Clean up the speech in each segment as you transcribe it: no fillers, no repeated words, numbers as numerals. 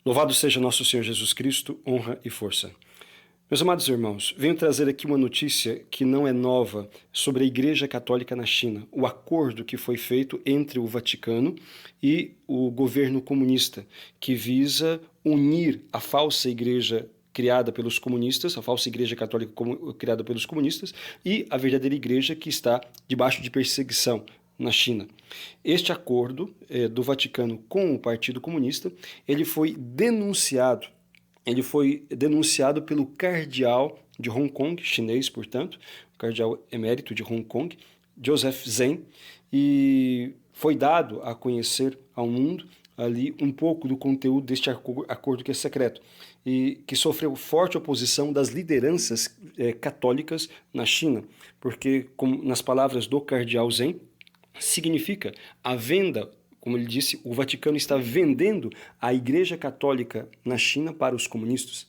Louvado seja nosso Senhor Jesus Cristo, honra e força. Meus amados irmãos, venho trazer aqui uma notícia que não é nova sobre a Igreja Católica na China, o acordo que foi feito entre o Vaticano e o governo comunista, que visa unir a falsa igreja criada pelos comunistas, a falsa igreja católica criada pelos comunistas, e a verdadeira igreja que está debaixo de perseguição na China. Este acordo do Vaticano com o Partido Comunista, ele foi denunciado pelo cardeal de Hong Kong, chinês, portanto, o cardeal emérito de Hong Kong, Joseph Zen, e foi dado a conhecer ao mundo ali um pouco do conteúdo deste acordo que é secreto e que sofreu forte oposição das lideranças católicas na China, porque, como nas palavras do cardeal Zen, significa a venda, como ele disse, o Vaticano está vendendo a Igreja Católica na China para os comunistas.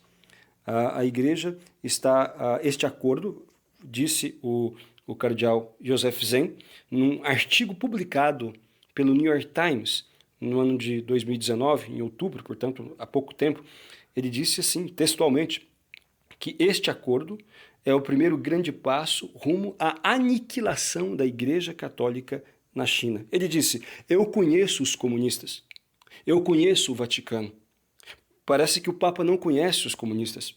A Igreja está, este acordo, disse o cardeal Joseph Zen, num artigo publicado pelo New York Times no ano de 2019, em outubro, portanto, há pouco tempo, ele disse assim, textualmente, que este acordo é o primeiro grande passo rumo à aniquilação da Igreja Católica na China. Ele disse, eu conheço os comunistas, eu conheço o Vaticano. Parece que o Papa não conhece os comunistas.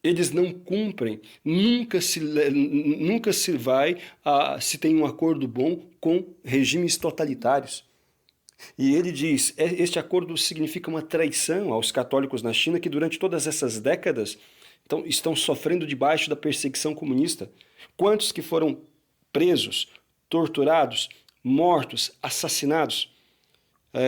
Eles não cumprem, nunca se vai, se tem um acordo bom com regimes totalitários. E ele diz, este acordo significa uma traição aos católicos na China que durante todas essas décadas estão sofrendo debaixo da perseguição comunista. Quantos que foram presos, torturados, mortos, assassinados,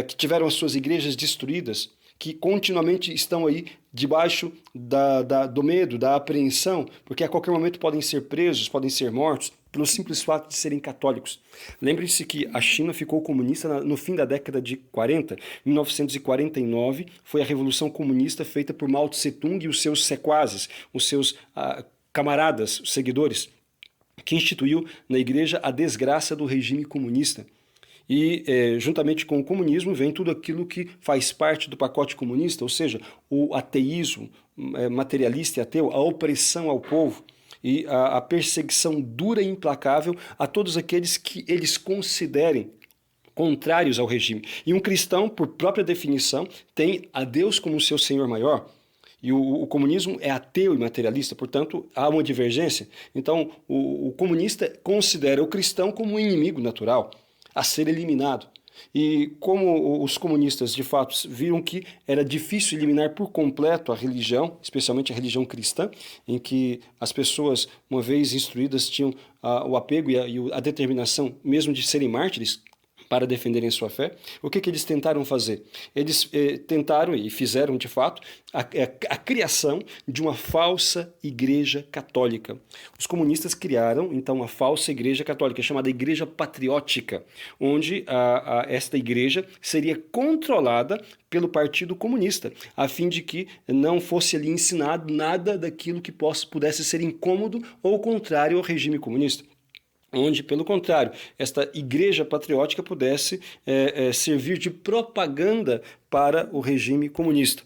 que tiveram as suas igrejas destruídas, que continuamente estão aí debaixo do medo, da apreensão, porque a qualquer momento podem ser presos, podem ser mortos, pelo simples fato de serem católicos. Lembre-se que a China ficou comunista no fim da década de 40. Em 1949 foi a Revolução Comunista feita por Mao Tse-tung e os seus sequazes, os seus camaradas, os seguidores, que instituiu na igreja a desgraça do regime comunista. E, juntamente com o comunismo, vem tudo aquilo que faz parte do pacote comunista, ou seja, o ateísmo materialista e ateu, a opressão ao povo e a perseguição dura e implacável a todos aqueles que eles considerem contrários ao regime. E um cristão, por própria definição, tem a Deus como seu Senhor maior. E o comunismo é ateu e materialista, portanto, há uma divergência. Então, o comunista considera o cristão como um inimigo natural, a ser eliminado. E como os comunistas, de fato, viram que era difícil eliminar por completo a religião, especialmente a religião cristã, em que as pessoas, uma vez instruídas, tinham o apego e a determinação mesmo de serem mártires, para defenderem sua fé, o que eles tentaram fazer? Eles tentaram e fizeram, de fato, a criação de uma falsa igreja católica. Os comunistas criaram, então, a falsa igreja católica, chamada Igreja Patriótica, onde esta igreja seria controlada pelo Partido Comunista, a fim de que não fosse ali ensinado nada daquilo que pudesse ser incômodo ou contrário ao regime comunista. Onde, pelo contrário, esta igreja patriótica pudesse servir de propaganda para o regime comunista.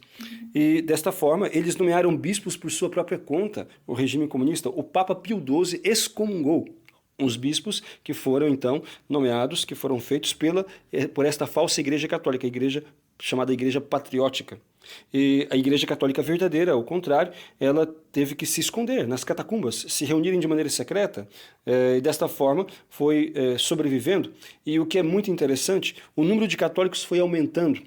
E, desta forma, eles nomearam bispos por sua própria conta, o regime comunista. O Papa Pio XII excomungou os bispos que foram, então, nomeados, que foram feitos por esta falsa igreja católica, a igreja chamada Igreja Patriótica. E a Igreja Católica verdadeira, ao contrário, ela teve que se esconder nas catacumbas, se reunirem de maneira secreta, e desta forma foi sobrevivendo. E o que é muito interessante, o número de católicos foi aumentando,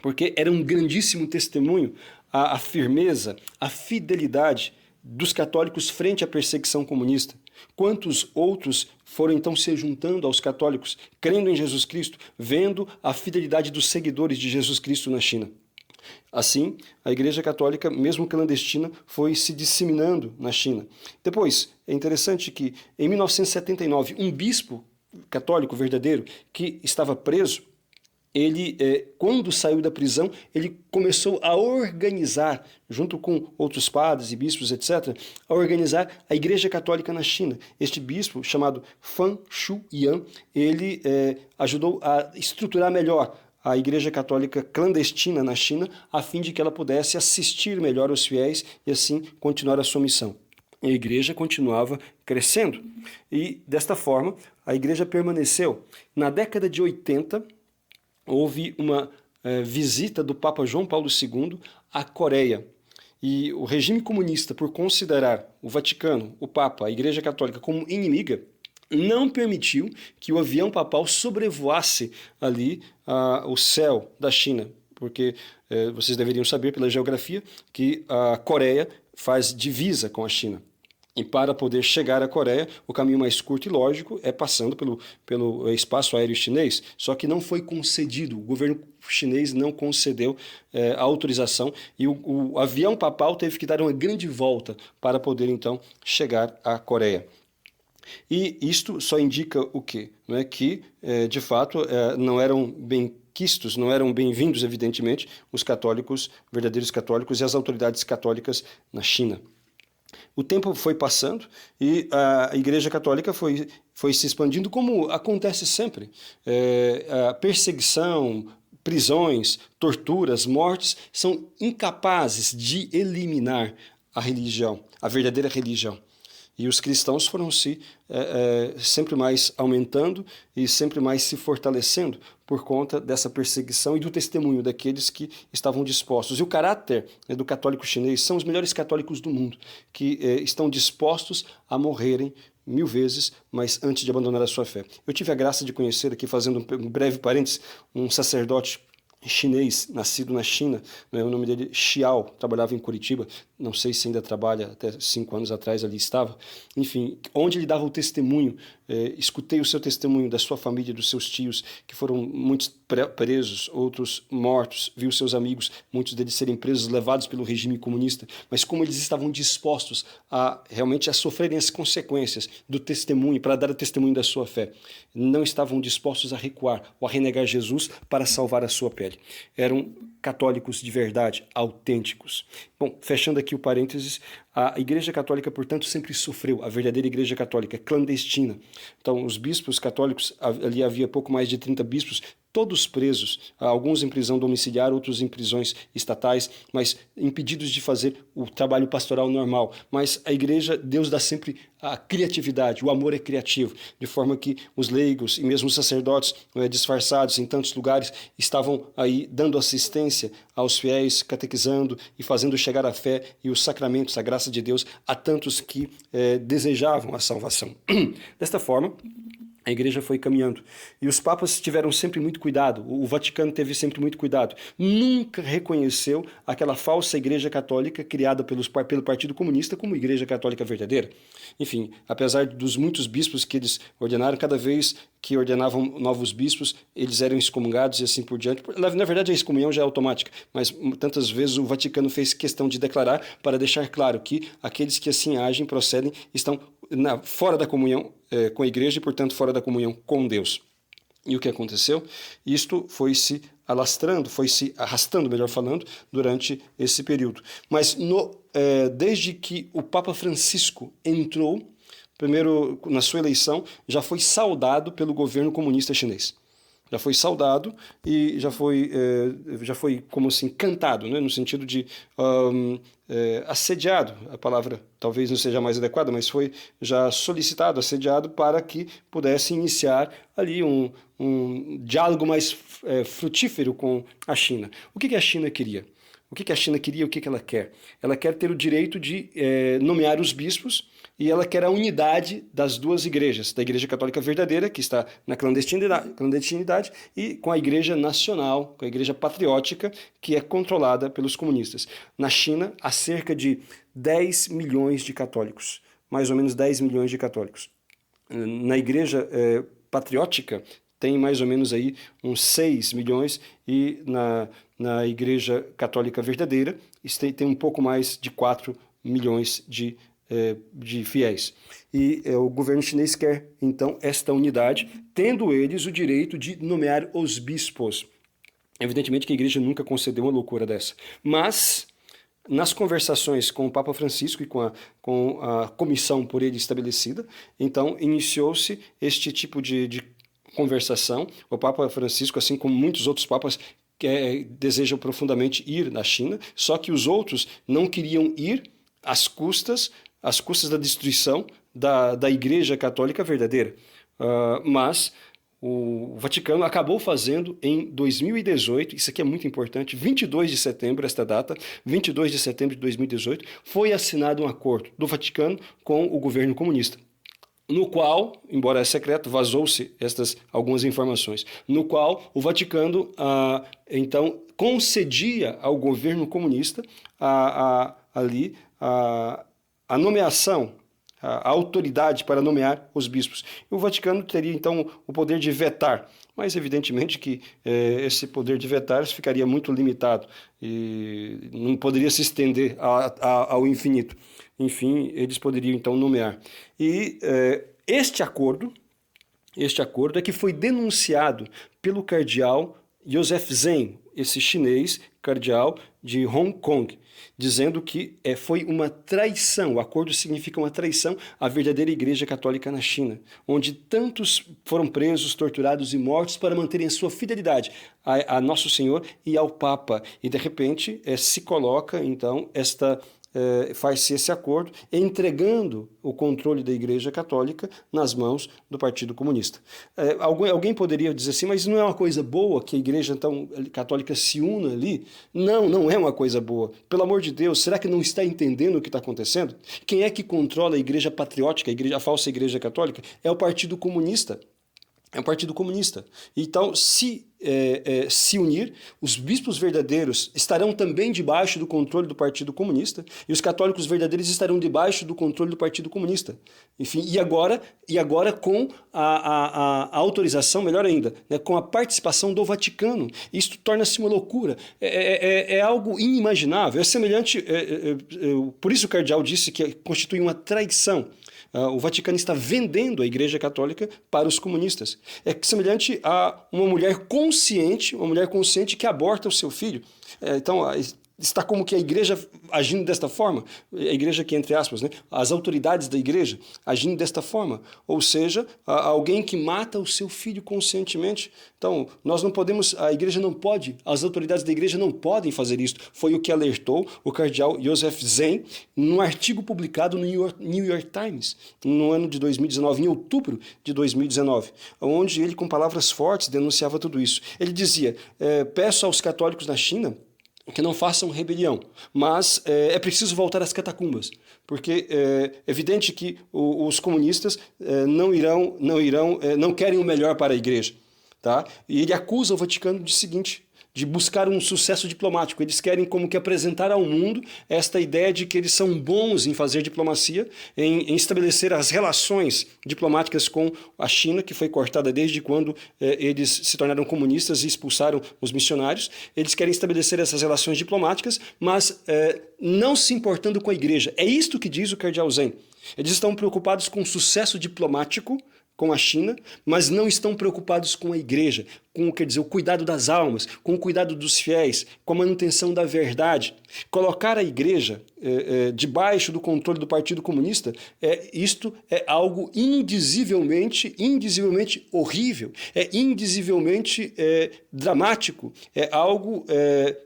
porque era um grandíssimo testemunho a firmeza, a fidelidade dos católicos frente à perseguição comunista. Quantos outros foram então se juntando aos católicos, crendo em Jesus Cristo, vendo a fidelidade dos seguidores de Jesus Cristo na China. Assim, a Igreja Católica, mesmo clandestina, foi se disseminando na China. Depois, é interessante que, em 1979, um bispo católico verdadeiro que estava preso, ele, quando saiu da prisão, ele começou a organizar, junto com outros padres e bispos, etc., a organizar a Igreja Católica na China. Este bispo, chamado Fan Shuyan, ele ajudou a estruturar melhor a Igreja Católica clandestina na China, a fim de que ela pudesse assistir melhor os fiéis e assim continuar a sua missão. A igreja continuava crescendo e, desta forma, a igreja permaneceu. Na década de 80, houve uma visita do Papa João Paulo II à Coreia. E o regime comunista, por considerar o Vaticano, o Papa, a Igreja Católica como inimiga, não permitiu que o avião papal sobrevoasse ali o céu da China, porque vocês deveriam saber pela geografia que a Coreia faz divisa com a China. E para poder chegar à Coreia, o caminho mais curto e lógico é passando pelo espaço aéreo chinês, só que não foi concedido, o governo chinês não concedeu a autorização e o avião papal teve que dar uma grande volta para poder então chegar à Coreia. E isto só indica o quê? Não é que, de fato, não eram bem quistos, não eram bem-vindos, evidentemente, os católicos, verdadeiros católicos e as autoridades católicas na China. O tempo foi passando e a Igreja Católica foi se expandindo, como acontece sempre. A perseguição, prisões, torturas, mortes são incapazes de eliminar a religião, a verdadeira religião. E os cristãos foram sempre mais aumentando e sempre mais se fortalecendo por conta dessa perseguição e do testemunho daqueles que estavam dispostos. E o caráter do católico chinês são os melhores católicos do mundo, que estão dispostos a morrerem 1000 vezes, mas antes de abandonar a sua fé. Eu tive a graça de conhecer aqui, fazendo um breve parênteses, um sacerdote chinês, nascido na China, né, o nome dele Xiao, trabalhava em Curitiba, não sei se ainda trabalha, até 5 anos atrás ali estava, enfim, onde ele dava o testemunho, escutei o seu testemunho da sua família, dos seus tios, que foram muitos presos, outros mortos, viu seus amigos, muitos deles serem presos, levados pelo regime comunista, mas como eles estavam dispostos a realmente a sofrerem as consequências do testemunho, para dar o testemunho da sua fé, não estavam dispostos a recuar ou a renegar Jesus para salvar a sua pele. Eram católicos de verdade, autênticos. Bom, fechando aqui o parênteses, a Igreja Católica, portanto, sempre sofreu, a verdadeira Igreja Católica, clandestina. Então, os bispos católicos, ali havia pouco mais de 30 bispos, todos presos, alguns em prisão domiciliar, outros em prisões estatais, mas impedidos de fazer o trabalho pastoral normal. Mas a igreja, Deus dá sempre a criatividade, o amor é criativo, de forma que os leigos e mesmo os sacerdotes disfarçados em tantos lugares estavam aí dando assistência aos fiéis, catequizando e fazendo chegar a fé e os sacramentos, a graça de Deus a tantos que desejavam a salvação. Desta forma, a igreja foi caminhando. E os papas tiveram sempre muito cuidado, o Vaticano teve sempre muito cuidado. Nunca reconheceu aquela falsa igreja católica criada pelo Partido Comunista como igreja católica verdadeira. Enfim, apesar dos muitos bispos que eles ordenaram, cada vez que ordenavam novos bispos, eles eram excomungados e assim por diante. Na verdade, a excomunhão já é automática, mas tantas vezes o Vaticano fez questão de declarar para deixar claro que aqueles que assim agem, procedem, estão fora da comunhão com a igreja e, portanto, fora da comunhão com Deus. E o que aconteceu? Isto foi se alastrando, foi se arrastando, melhor falando, durante esse período. Mas desde que o Papa Francisco entrou, primeiro na sua eleição, já foi saudado pelo governo comunista chinês. Já foi saudado e já foi como assim, cantado, né? No sentido de assediado, a palavra talvez não seja mais adequada, mas foi já solicitado, assediado para que pudesse iniciar ali um diálogo mais frutífero com a China. O que a China queria? O que a China queria e o que ela quer? Ela quer ter o direito de nomear os bispos e ela quer a unidade das duas igrejas, da Igreja Católica Verdadeira, que está na clandestinidade, e com a Igreja Nacional, com a Igreja Patriótica, que é controlada pelos comunistas. Na China, há cerca de 10 milhões de católicos, mais ou menos 10 milhões de católicos. Na Igreja Patriótica, tem mais ou menos aí uns 6 milhões e na Igreja Católica Verdadeira tem um pouco mais de 4 milhões de fiéis. E o governo chinês quer, então, esta unidade, tendo eles o direito de nomear os bispos. Evidentemente que a igreja nunca concedeu uma loucura dessa. Mas, nas conversações com o Papa Francisco e com a comissão por ele estabelecida, então iniciou-se este tipo de conversação. O Papa Francisco, assim como muitos outros papas, desejam profundamente ir na China, só que os outros não queriam ir às custas da destruição da Igreja Católica verdadeira. Mas o Vaticano acabou fazendo em 2018, isso aqui é muito importante, 22 de setembro, esta data, 22 de setembro de 2018, foi assinado um acordo do Vaticano com o governo comunista, no qual, embora é secreto, vazou-se algumas informações, no qual o Vaticano, então, concedia ao governo comunista ali a nomeação, a autoridade para nomear os bispos. E o Vaticano teria, então, o poder de vetar, mas evidentemente que esse poder de vetar ficaria muito limitado e não poderia se estender ao infinito. Enfim, eles poderiam, então, nomear. E este acordo é que foi denunciado pelo cardeal Joseph Zen, esse chinês cardeal de Hong Kong, dizendo que foi uma traição. O acordo significa uma traição à verdadeira Igreja Católica na China, onde tantos foram presos, torturados e mortos para manterem a sua fidelidade a Nosso Senhor e ao Papa. E, de repente, se coloca, então, faz-se esse acordo, entregando o controle da Igreja Católica nas mãos do Partido Comunista. Alguém poderia dizer assim, mas não é uma coisa boa que a Igreja então, Católica se una ali? Não, não é uma coisa boa. Pelo amor de Deus, será que não está entendendo o que está acontecendo? Quem é que controla a Igreja Patriótica, a falsa Igreja Católica? É o Partido Comunista. É um partido comunista. Então, se unir, os bispos verdadeiros estarão também debaixo do controle do Partido Comunista e os católicos verdadeiros estarão debaixo do controle do Partido Comunista. Enfim, e agora com a autorização, melhor ainda, né, com a participação do Vaticano. Isto torna-se uma loucura. É algo inimaginável. É semelhante. Por isso o cardeal disse que constitui uma traição. O Vaticano está vendendo a Igreja Católica para os comunistas. É semelhante a uma mulher consciente que aborta o seu filho. Então, está como que a igreja agindo desta forma, a igreja que, entre aspas, né, as autoridades da igreja agindo desta forma, ou seja, alguém que mata o seu filho conscientemente. Então, nós não podemos, a igreja não pode, as autoridades da igreja não podem fazer isso. Foi o que alertou o cardeal Joseph Zen num artigo publicado no New York Times, no ano de 2019, em outubro de 2019, onde ele, com palavras fortes, denunciava tudo isso. Ele dizia, peço aos católicos na China que não façam rebelião, mas é preciso voltar às catacumbas, porque é evidente que os comunistas não querem o melhor para a igreja, tá? E ele acusa o Vaticano de buscar um sucesso diplomático. Eles querem como que apresentar ao mundo esta ideia de que eles são bons em fazer diplomacia, em estabelecer as relações diplomáticas com a China, que foi cortada desde quando eles se tornaram comunistas e expulsaram os missionários. Eles querem estabelecer essas relações diplomáticas, mas não se importando com a igreja. É isto que diz o cardeal Zen. Eles estão preocupados com o sucesso diplomático com a China, mas não estão preocupados com a igreja, com, quer dizer, o cuidado das almas, com o cuidado dos fiéis, com a manutenção da verdade. Colocar a igreja debaixo do controle do Partido Comunista, isto é algo indizivelmente horrível, é indizivelmente dramático, é algo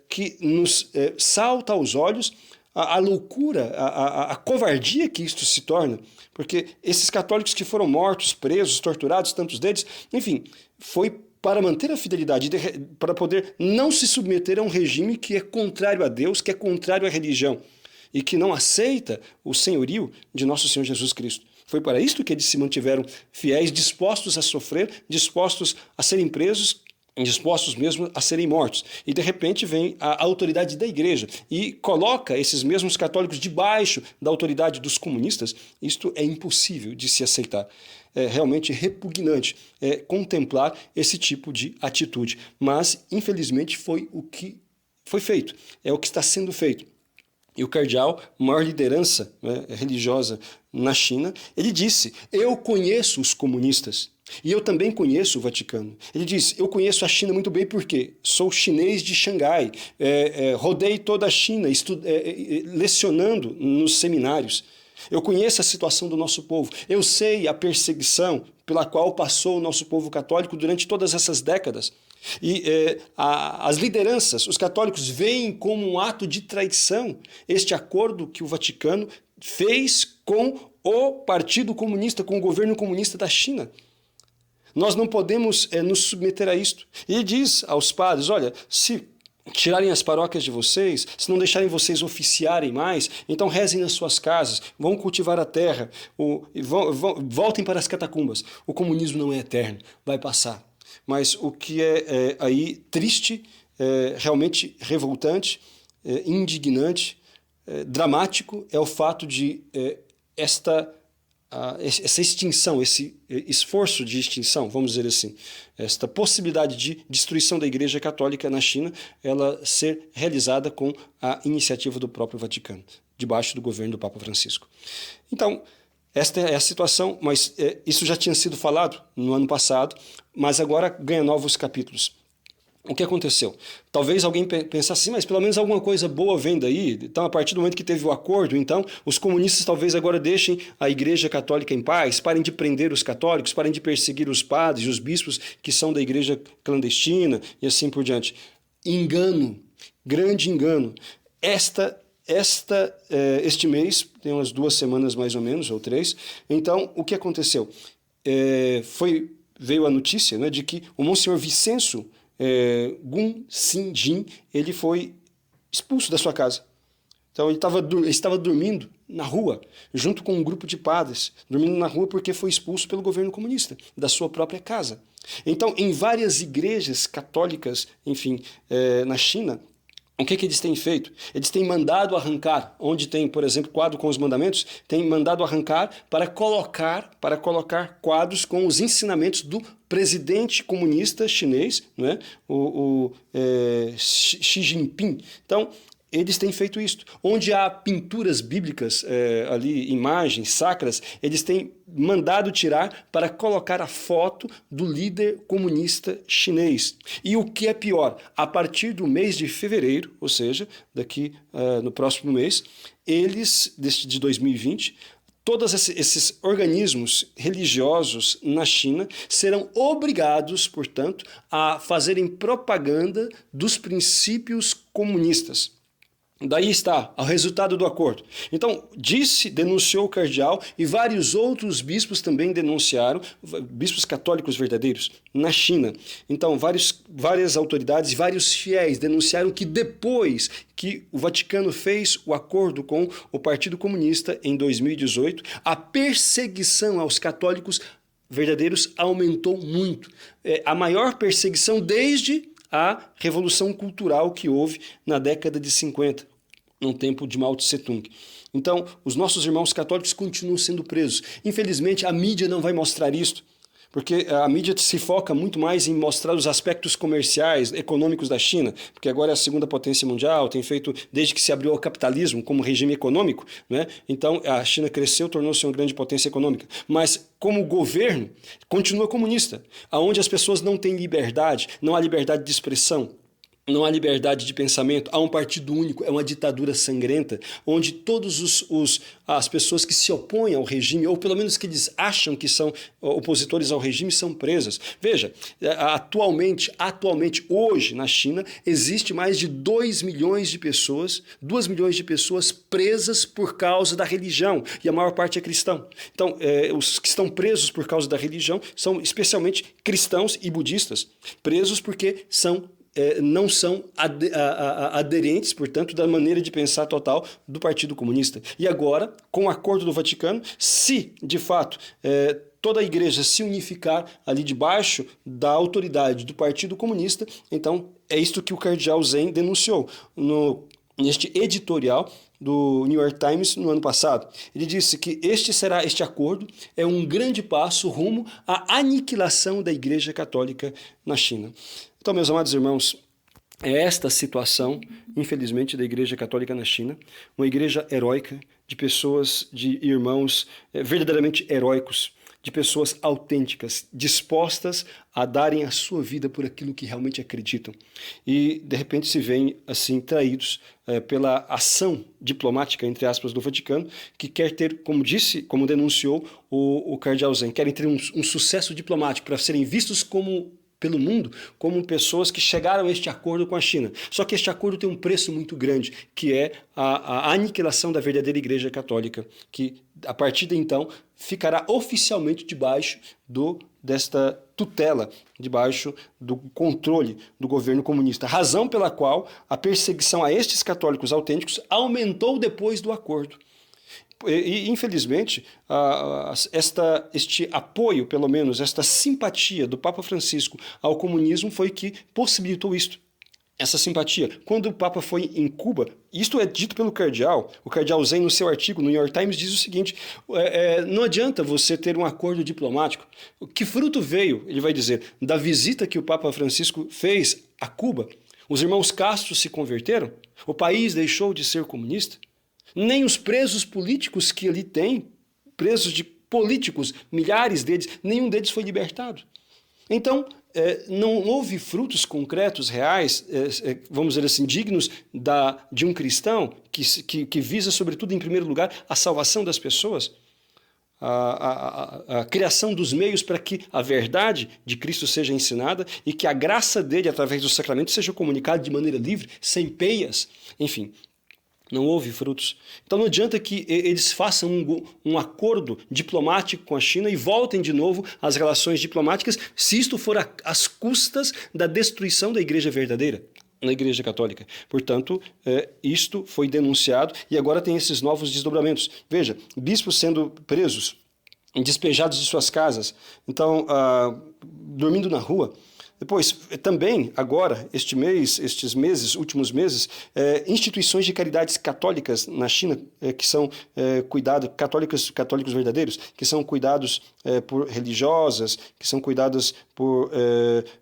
que nos salta aos olhos a loucura, a covardia que isto se torna, porque esses católicos que foram mortos, presos, torturados, tantos deles, enfim, foi para manter a fidelidade, para poder não se submeter a um regime que é contrário a Deus, que é contrário à religião e que não aceita o senhorio de nosso Senhor Jesus Cristo. Foi para isto que eles se mantiveram fiéis, dispostos a sofrer, dispostos a serem presos, dispostos mesmo a serem mortos. E de repente vem a autoridade da igreja e coloca esses mesmos católicos debaixo da autoridade dos comunistas. Isto é impossível de se aceitar. É realmente repugnante contemplar esse tipo de atitude. Mas, infelizmente, foi o que foi feito. É o que está sendo feito. E o cardeal, maior liderança religiosa na China, ele disse, eu conheço os comunistas. E eu também conheço o Vaticano. Ele diz, eu conheço a China muito bem porque sou chinês de Xangai, rodei toda a China lecionando nos seminários. Eu conheço a situação do nosso povo. Eu sei a perseguição pela qual passou o nosso povo católico durante todas essas décadas. E as lideranças, os católicos, veem como um ato de traição este acordo que o Vaticano fez com o Partido Comunista, com o governo comunista da China. Nós não podemos nos submeter a isto. E ele diz aos padres, olha, se tirarem as paróquias de vocês, se não deixarem vocês oficiarem mais, então rezem nas suas casas, vão cultivar a terra, voltem para as catacumbas. O comunismo não é eterno, vai passar. Mas o que é aí triste, realmente revoltante, indignante, dramático, é o fato de essa extinção, esse esforço de extinção, vamos dizer assim, esta possibilidade de destruição da Igreja Católica na China, ela ser realizada com a iniciativa do próprio Vaticano, debaixo do governo do Papa Francisco. Então, esta é a situação, mas isso já tinha sido falado no ano passado, mas agora ganha novos capítulos. O que aconteceu? Talvez alguém pensasse assim, mas pelo menos alguma coisa boa vem daí. Então, a partir do momento que teve o acordo, então, os comunistas talvez agora deixem a Igreja Católica em paz, parem de prender os católicos, parem de perseguir os padres e os bispos que são da Igreja clandestina e assim por diante. Engano, grande engano. Este mês, tem umas 2 semanas mais ou menos, ou 3, então, o que aconteceu? Veio a notícia, né, de que o Monsenhor Vicenço Gun Sin Jin, ele foi expulso da sua casa. Então ele estava dormindo na rua, junto com um grupo de padres, dormindo na rua porque foi expulso pelo governo comunista, da sua própria casa. Então, em várias igrejas católicas, enfim, na China, o que eles têm feito? Eles têm mandado arrancar, onde tem, por exemplo, quadro com os mandamentos, têm mandado arrancar para colocar quadros com os ensinamentos do presidente comunista chinês, não é? Xi Jinping. Então, eles têm feito isso. Onde há pinturas bíblicas, ali, imagens sacras, eles têm mandado tirar para colocar a foto do líder comunista chinês. E o que é pior, a partir do mês de fevereiro, ou seja, daqui no próximo mês, eles, de 2020, todos esses organismos religiosos na China serão obrigados, portanto, a fazerem propaganda dos princípios comunistas. Daí está o resultado do acordo. Então, denunciou o cardeal e vários outros bispos também denunciaram, bispos católicos verdadeiros, na China. Então, várias autoridades e vários fiéis denunciaram que depois que o Vaticano fez o acordo com o Partido Comunista em 2018, a perseguição aos católicos verdadeiros aumentou muito. A maior perseguição desde a Revolução Cultural que houve na década de 50. No tempo de Mao Tse Tung. Então, os nossos irmãos católicos continuam sendo presos. Infelizmente, a mídia não vai mostrar isso, porque a mídia se foca muito mais em mostrar os aspectos comerciais, econômicos da China, porque agora é a segunda potência mundial, tem feito, desde que se abriu ao capitalismo como regime econômico, né? Então a China cresceu, tornou-se uma grande potência econômica, mas como governo, continua comunista, onde as pessoas não têm liberdade, não há liberdade de expressão, não há liberdade de pensamento, há um partido único, é uma ditadura sangrenta, onde todas as pessoas que se opõem ao regime, ou pelo menos que eles acham que são opositores ao regime, são presas. Veja, atualmente, hoje, na China, existe mais de 2 milhões de pessoas presas por causa da religião, e a maior parte é cristão. Então, os que estão presos por causa da religião são especialmente cristãos e budistas, presos porque não são aderentes, portanto, da maneira de pensar total do Partido Comunista. E agora, com o acordo do Vaticano, se, de fato, toda a igreja se unificar ali debaixo da autoridade do Partido Comunista, então é isto que o cardeal Zen denunciou neste editorial do New York Times no ano passado. Ele disse que este acordo é um grande passo rumo à aniquilação da Igreja Católica na China. Então, meus amados irmãos, é esta situação, infelizmente, da Igreja Católica na China, uma igreja heróica, de pessoas, de irmãos verdadeiramente heróicos, de pessoas autênticas, dispostas a darem a sua vida por aquilo que realmente acreditam. E, de repente, se veem, assim, traídos pela ação diplomática, entre aspas, do Vaticano, que quer ter, como disse, como denunciou o cardeal Zen, querem ter um sucesso diplomático para serem vistos pelo mundo como pessoas que chegaram a este acordo com a China. Só que este acordo tem um preço muito grande, que é a aniquilação da verdadeira Igreja Católica, que a partir de então ficará oficialmente debaixo desta tutela, debaixo do controle do governo comunista. Razão pela qual a perseguição a estes católicos autênticos aumentou depois do acordo. E, infelizmente, este apoio, pelo menos, esta simpatia do Papa Francisco ao comunismo foi que possibilitou isto. Essa simpatia. Quando o Papa foi em Cuba, isto é dito pelo cardeal, o cardeal Zen, no seu artigo no New York Times, diz o seguinte: não adianta você ter um acordo diplomático. Que fruto veio, ele vai dizer, da visita que o Papa Francisco fez a Cuba? Os irmãos Castro se converteram? O país deixou de ser comunista? Nem os presos políticos que ali tem, presos de políticos, milhares deles, nenhum deles foi libertado. Então, não houve frutos concretos, reais, vamos dizer assim, dignos de um cristão que visa, sobretudo, em primeiro lugar, a salvação das pessoas, a criação dos meios para que a verdade de Cristo seja ensinada e que a graça dele, através dos sacramentos, seja comunicada de maneira livre, sem peias, enfim. Não houve frutos. Então não adianta que eles façam um acordo diplomático com a China e voltem de novo às relações diplomáticas, se isto for às custas da destruição da Igreja verdadeira, na Igreja Católica. Portanto, isto foi denunciado e agora tem esses novos desdobramentos. Veja, bispos sendo presos, despejados de suas casas, então, dormindo na rua. Depois, também, agora, últimos meses, instituições de caridades católicas na China, que são católicos verdadeiros, que são cuidados por religiosas, que são cuidadas por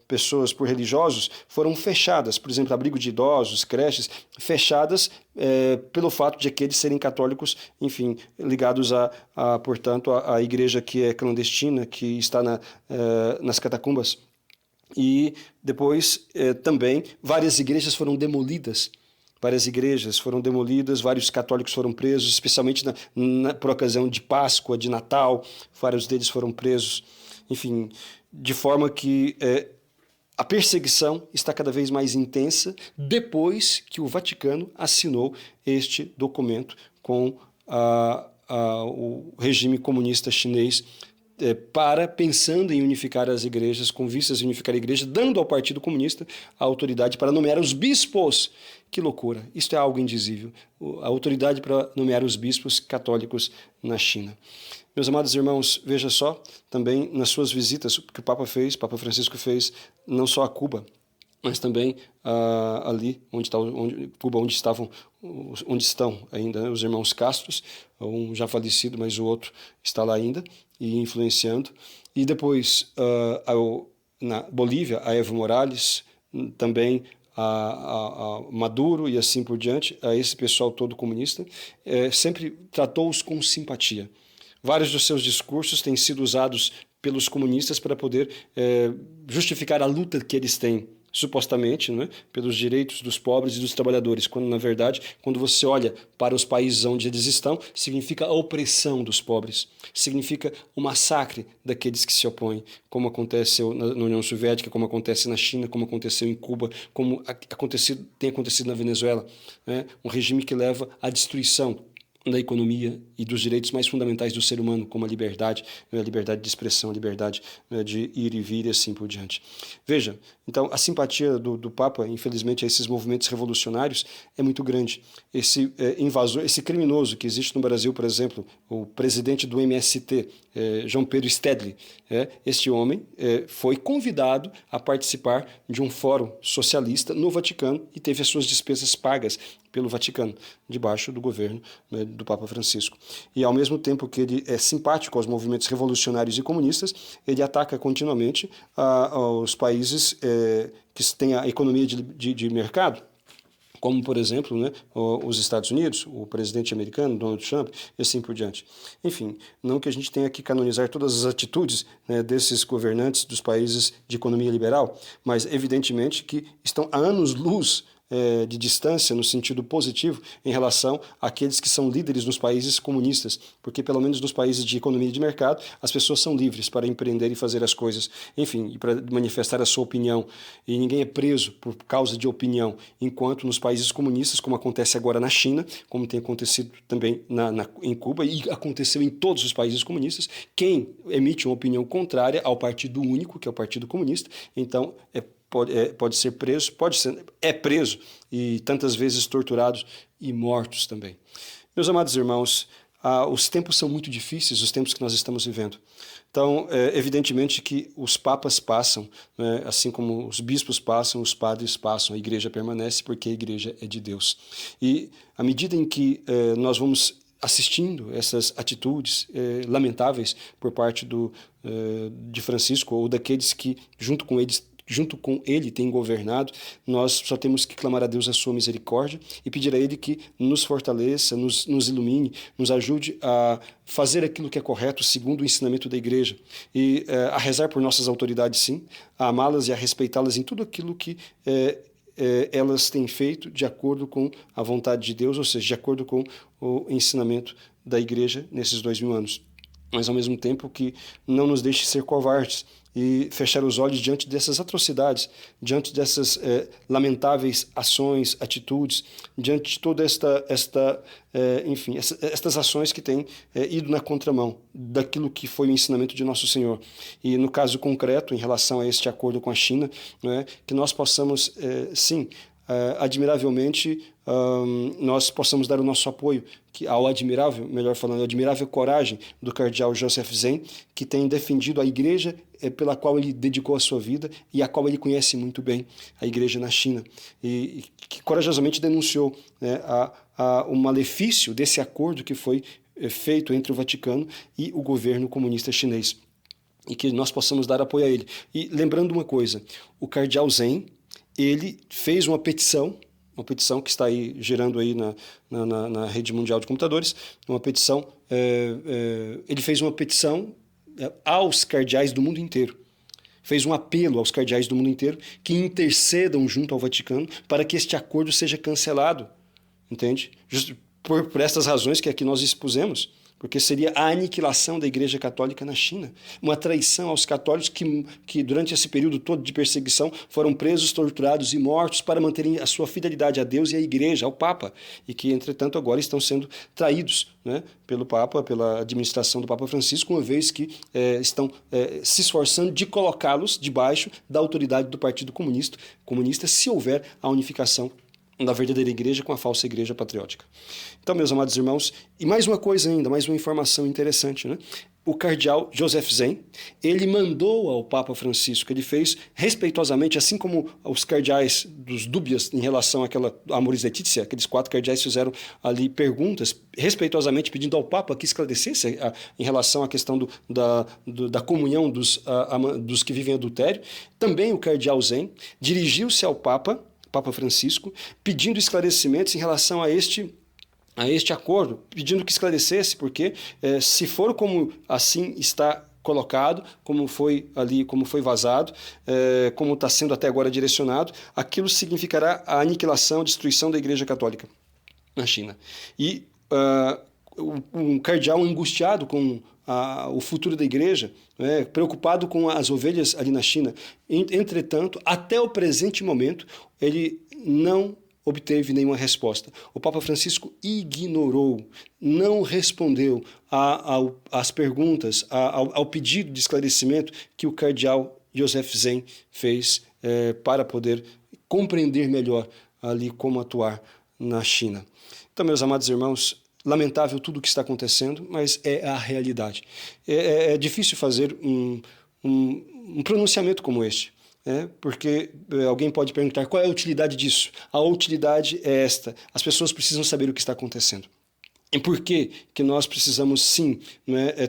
pessoas, por religiosos, foram fechadas. Por exemplo, abrigo de idosos, creches, fechadas pelo fato de aqueles serem católicos, enfim, ligados portanto, à igreja que é clandestina, que está nas catacumbas. E depois também várias igrejas foram demolidas. Vários católicos foram presos, especialmente por ocasião de Páscoa, de Natal, vários deles foram presos. Enfim, de forma que a perseguição está cada vez mais intensa depois que o Vaticano assinou este documento com o regime comunista chinês, pensando em unificar as igrejas, com vistas a unificar a igreja, dando ao Partido Comunista a autoridade para nomear os bispos. Que loucura! Isto é algo indizível. A autoridade para nomear os bispos católicos na China. Meus amados irmãos, veja só, também nas suas visitas que o Papa Francisco fez, não só a Cuba, mas também ali Cuba, onde estão ainda, né, os irmãos Castros, um já falecido, mas o outro está lá ainda e influenciando. E depois na Bolívia, a Evo Morales, também a Maduro e assim por diante, a esse pessoal todo comunista, sempre tratou-os com simpatia. Vários dos seus discursos têm sido usados pelos comunistas para poder justificar a luta que eles têm, supostamente, né, pelos direitos dos pobres e dos trabalhadores, quando, na verdade, quando você olha para os países onde eles estão, significa a opressão dos pobres, significa o massacre daqueles que se opõem, como aconteceu na União Soviética, como acontece na China, como aconteceu em Cuba, como tem acontecido na Venezuela, né, um regime que leva à destruição da economia e dos direitos mais fundamentais do ser humano, como a liberdade de expressão, a liberdade de ir e vir e assim por diante. Veja, então a simpatia do Papa, infelizmente, a esses movimentos revolucionários é muito grande. Esse invasor, esse criminoso que existe no Brasil, por exemplo, o presidente do MST, João Pedro Stedley, este homem foi convidado a participar de um fórum socialista no Vaticano e teve as suas despesas pagas pelo Vaticano, debaixo do governo, né, do Papa Francisco. E ao mesmo tempo que ele é simpático aos movimentos revolucionários e comunistas, ele ataca continuamente aos países que têm a economia de mercado, como, por exemplo, né, os Estados Unidos, o presidente americano, Donald Trump, e assim por diante. Enfim, não que a gente tenha que canonizar todas as atitudes, né, desses governantes dos países de economia liberal, mas evidentemente que estão a anos-luz de distância no sentido positivo em relação àqueles que são líderes nos países comunistas, porque pelo menos nos países de economia de mercado as pessoas são livres para empreender e fazer as coisas, enfim, e para manifestar a sua opinião, e ninguém é preso por causa de opinião, enquanto nos países comunistas, como acontece agora na China, como tem acontecido também em Cuba, e aconteceu em todos os países comunistas, quem emite uma opinião contrária ao partido único, que é o Partido Comunista, então pode ser preso, é preso e tantas vezes torturados e mortos também. Meus amados irmãos, os tempos são muito difíceis, os tempos que nós estamos vivendo. Então, evidentemente que os papas passam, né, assim como os bispos passam, os padres passam, a igreja permanece porque a igreja é de Deus. E à medida em que nós vamos assistindo essas atitudes lamentáveis por parte de Francisco ou daqueles que, junto com ele tem governado, nós só temos que clamar a Deus a sua misericórdia e pedir a Ele que nos fortaleça, nos ilumine, nos ajude a fazer aquilo que é correto segundo o ensinamento da igreja e a rezar por nossas autoridades, sim, a amá-las e a respeitá-las em tudo aquilo que elas têm feito de acordo com a vontade de Deus, ou seja, de acordo com o ensinamento da igreja nesses 2000 anos. Mas ao mesmo tempo que não nos deixe ser covardes e fechar os olhos diante dessas atrocidades, diante dessas lamentáveis ações, atitudes, diante de toda enfim, estas ações que têm ido na contramão daquilo que foi o ensinamento de nosso Senhor. E no caso concreto, em relação a este acordo com a China, né, que nós possamos, sim, admiravelmente, nós possamos dar o nosso apoio ao admirável, melhor falando, admirável coragem do cardeal Joseph Zen, que tem defendido a igreja pela qual ele dedicou a sua vida e a qual ele conhece muito bem, a igreja na China, e que corajosamente denunciou, né, o malefício desse acordo que foi feito entre o Vaticano e o governo comunista chinês, e que nós possamos dar apoio a ele. E lembrando uma coisa, o cardeal Zen, ele fez uma petição que está aí gerando aí na rede mundial de computadores, uma petição, ele fez uma petição aos cardeais do mundo inteiro, fez um apelo aos cardeais do mundo inteiro que intercedam junto ao Vaticano para que este acordo seja cancelado, entende? Por estas razões que aqui nós expusemos, porque seria a aniquilação da Igreja Católica na China, uma traição aos católicos que durante esse período todo de perseguição foram presos, torturados e mortos para manterem a sua fidelidade a Deus e à Igreja, ao Papa, e que, entretanto, agora estão sendo traídos, né, pelo Papa, pela administração do Papa Francisco, uma vez que estão se esforçando de colocá-los debaixo da autoridade do Partido Comunista, se houver a unificação da verdadeira igreja com a falsa igreja patriótica. Então, meus amados irmãos, e mais uma coisa ainda, mais uma informação interessante, né? O cardeal Joseph Zen, ele mandou ao Papa Francisco, ele fez respeitosamente, assim como os cardeais dos Dúbias em relação àquela Amoris Laetitia, aqueles 4 cardeais fizeram ali perguntas, respeitosamente pedindo ao Papa que esclarecesse em relação à questão da comunhão dos que vivem adultério. Também o cardeal Zen dirigiu-se ao Papa Francisco, pedindo esclarecimentos em relação a este acordo, pedindo que esclarecesse, porque se for como assim está colocado, como foi vazado, como está sendo até agora direcionado, aquilo significará a aniquilação, a destruição da Igreja Católica na China. E um cardeal angustiado com o futuro da igreja, né, preocupado com as ovelhas ali na China. Entretanto, até o presente momento, ele não obteve nenhuma resposta. O Papa Francisco ignorou, não respondeu às perguntas, ao pedido de esclarecimento que o cardeal Joseph Zen fez para poder compreender melhor ali como atuar na China. Então, meus amados irmãos, lamentável tudo o que está acontecendo, mas é a realidade. É difícil fazer um pronunciamento como este, porque alguém pode perguntar qual é a utilidade disso. A utilidade é esta: as pessoas precisam saber o que está acontecendo. E por que nós precisamos, sim,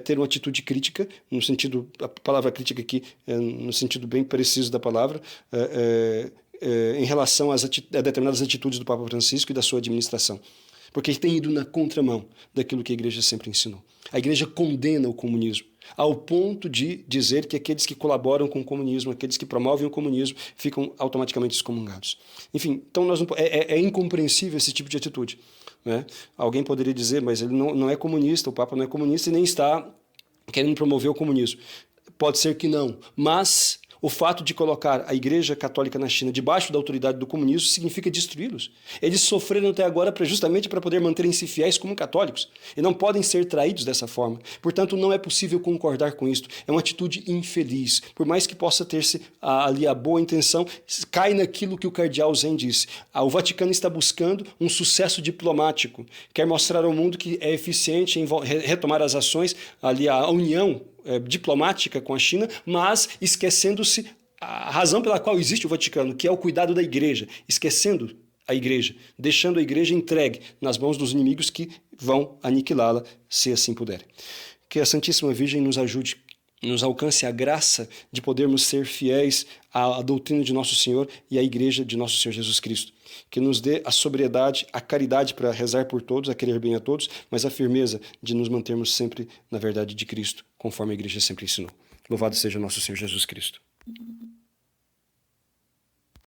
ter uma atitude crítica, no sentido, a palavra crítica aqui, no sentido bem preciso da palavra, em relação a determinadas atitudes do Papa Francisco e da sua administração, porque tem ido na contramão daquilo que a Igreja sempre ensinou. A Igreja condena o comunismo, ao ponto de dizer que aqueles que colaboram com o comunismo, aqueles que promovem o comunismo, ficam automaticamente excomungados. Enfim, então é incompreensível esse tipo de atitude, né? Alguém poderia dizer, mas ele não é comunista, o Papa não é comunista e nem está querendo promover o comunismo. Pode ser que não, mas o fato de colocar a Igreja Católica na China debaixo da autoridade do comunismo significa destruí-los. Eles sofreram até agora justamente para poder manterem-se fiéis como católicos e não podem ser traídos dessa forma. Portanto, não é possível concordar com isto. É uma atitude infeliz. Por mais que possa ter-se ali a boa intenção, cai naquilo que o cardeal Zen disse. O Vaticano está buscando um sucesso diplomático. Quer mostrar ao mundo que é eficiente em retomar as ações, ali a união diplomática com a China, mas esquecendo-se a razão pela qual existe o Vaticano, que é o cuidado da Igreja, esquecendo a Igreja, deixando a Igreja entregue nas mãos dos inimigos que vão aniquilá-la, se assim puderem. Que a Santíssima Virgem nos ajude, nos alcance a graça de podermos ser fiéis à doutrina de Nosso Senhor e à Igreja de Nosso Senhor Jesus Cristo. Que nos dê a sobriedade, a caridade para rezar por todos, a querer bem a todos, mas a firmeza de nos mantermos sempre na verdade de Cristo, conforme a Igreja sempre ensinou. Louvado seja Nosso Senhor Jesus Cristo.